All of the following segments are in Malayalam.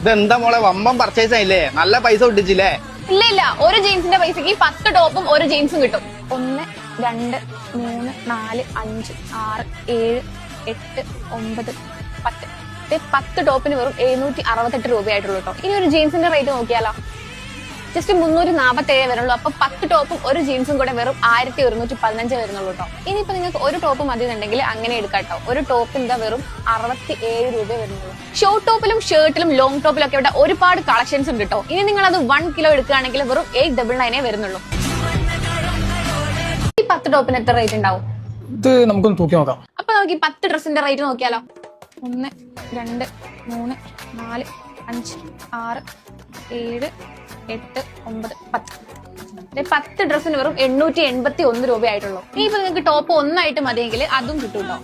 ഇതെന്താ മോളെ വമ്പം പർച്ചേസ് ആയില്ലേ? നല്ല പൈസ ഒട്ടിച്ചില്ലേ? ഇല്ല, ഒരു ജീൻസിന്റെ പൈസക്ക് 10 ടോപ്പും ഒരു ജീൻസും കിട്ടും. 1 2 3 4 5 6 7 8 9 10. 10 ടോപ്പിന് വെറും 768 രൂപയായിട്ടുള്ളൂ കേട്ടോ. ഇനി ഒരു ജീൻസിന്റെ റേറ്റ് നോക്കിയാലോ, ജസ്റ്റ് 347 വരുള്ളൂ. അപ്പൊ 10 ടോപ്പും ഒരു ജീൻസും കൂടെ വെറും 1115 വരുന്നുള്ളൂ കേട്ടോ. ഇനിയിപ്പോ നിങ്ങൾക്ക് ഒരു ടോപ്പ് മതി എന്നുണ്ടെങ്കിൽ അങ്ങനെ എടുക്കാം കേട്ടോ. ഒരു ടോപ്പിന്റെ വെറും 67 രൂപ വരുന്നുള്ളൂ. ഷോർട്ട് ടോപ്പിലും ഷർട്ടിലും ലോങ് ടോപ്പിലും ഒക്കെ ഇവിടെ ഒരുപാട് കളക്ഷൻസ് ഉണ്ട് കേട്ടോ. ഇനി നിങ്ങൾ അത് 1 കിലോ എടുക്കുകയാണെങ്കിൽ വെറും 899 വരുന്നുള്ളൂ. ഈ 10 ടോപ്പിന് എത്ര റേറ്റ് ഉണ്ടാവും? ഇത് നമുക്കൊന്ന് തൂക്കി നോക്കാം. അപ്പൊ നമുക്ക് ഈ 10 ഡ്രസ്സിന്റെ റേറ്റ് നോക്കിയാലോ. 1 2 3 4 5 6 7 8 9 10. 10 ഡ്രസ്സിന് വെറും 881 രൂപയായിട്ടുള്ളൂ. ഇനിയിപ്പോ നിങ്ങൾക്ക് ടോപ്പ് ഒന്നായിട്ട് മതിയെങ്കിൽ അതും കിട്ടും കേട്ടോ.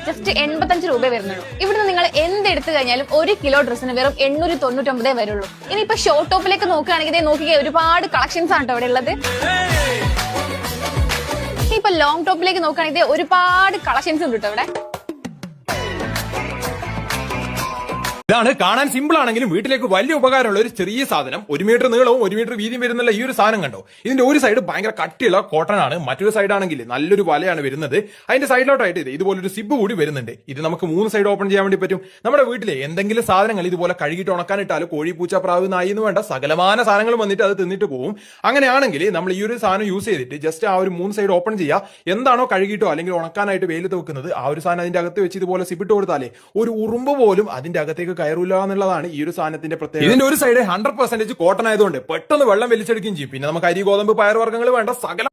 ജസ്റ്റ് 85 രൂപ വരുന്നുള്ളൂ. ഇവിടുന്ന് നിങ്ങൾ എന്തെടുത്തു കഴിഞ്ഞാലും 1 കിലോ ഡ്രസ്സിന് വെറും 899 വരുള്ളൂ. ഇനിയിപ്പോ ഷോർട്ട് ടോപ്പിലേക്ക് നോക്കുകയാണെങ്കിൽ നോക്കിയാൽ ഒരുപാട് കളക്ഷൻസ് ആണ് കേട്ടോ ഇവിടെ ഉള്ളത്. ഇനിയിപ്പോ ലോങ് ടോപ്പിലേക്ക് നോക്കുകയാണെങ്കിൽ ഒരുപാട് കളക്ഷൻസ് ഉണ്ട് കേട്ടോ ഇവിടെ. ഇതാണ് കാണാൻ സിമ്പിൾ ആണെങ്കിലും വീട്ടിലേക്ക് വലിയ ഉപകാരമുള്ള ഒരു ചെറിയ സാധനം. 1 മീറ്റർ നീളവും 1 മീറ്റർ വീതിയും വരുന്നുള്ള ഈ ഒരു സാധനം കണ്ടോ? ഇതിന്റെ ഒരു സൈഡ് ഭയങ്കര കട്ടിയുള്ള കോട്ടൺ ആണ്, മറ്റൊരു സൈഡ് ആണെങ്കിൽ നല്ലൊരു വലയാണ് വരുന്നത്. അതിന്റെ സൈഡിലോട്ടായിട്ട് ഇതുപോലൊരു സിബ് കൂടി വരുന്നുണ്ട്. ഇത് നമുക്ക് 3 സൈഡ് ഓപ്പൺ ചെയ്യാൻ വേണ്ടി പറ്റും. നമ്മുടെ വീട്ടിലെ എന്തെങ്കിലും സാധനങ്ങൾ ഇതുപോലെ കഴുകിയിട്ട് ഉണക്കാനിട്ടാൽ കോഴി, പൂച്ച, പ്രാവ്, നായി എന്ന് വേണ്ട സകലമാന സാധനങ്ങൾ വന്നിട്ട് അത് തിന്നിട്ട് പോകും. അങ്ങനെയാണെങ്കിൽ നമ്മൾ ഈ ഒരു സാധനം യൂസ് ചെയ്തിട്ട് ജസ്റ്റ് ആ ഒരു 3 സൈഡ് ഓപ്പൺ ചെയ്യുക. എന്താണോ കഴുകിയിട്ടോ അല്ലെങ്കിൽ ഉണക്കാനായിട്ട് വെയിലത്ത് വെക്കുന്നത് ആ ഒരു സാധനം അതിന്റെ അകത്ത് വെച്ച് ഇതുപോലെ സിബിട്ട് കൊടുത്താലേ ഒരു ഉറുമ്പ് പോലും അതിന്റെ അകത്തേക്ക് കയറൂല എന്നുള്ളതാണ് ഈ ഒരു സാധനത്തിന്റെ പ്രത്യേകത. ഇതിന്റെ ഒരു സൈഡ് 100% കോട്ടൺ ആയതുകൊണ്ട് പെട്ടെന്ന് വെള്ളം വലിച്ചെടുക്കുകയും ചെയ്യും. പിന്നെ നമുക്ക് അരി, ഗോതമ്പ്, പയർ വർഗ്ഗങ്ങൾ വേണ്ട സകലം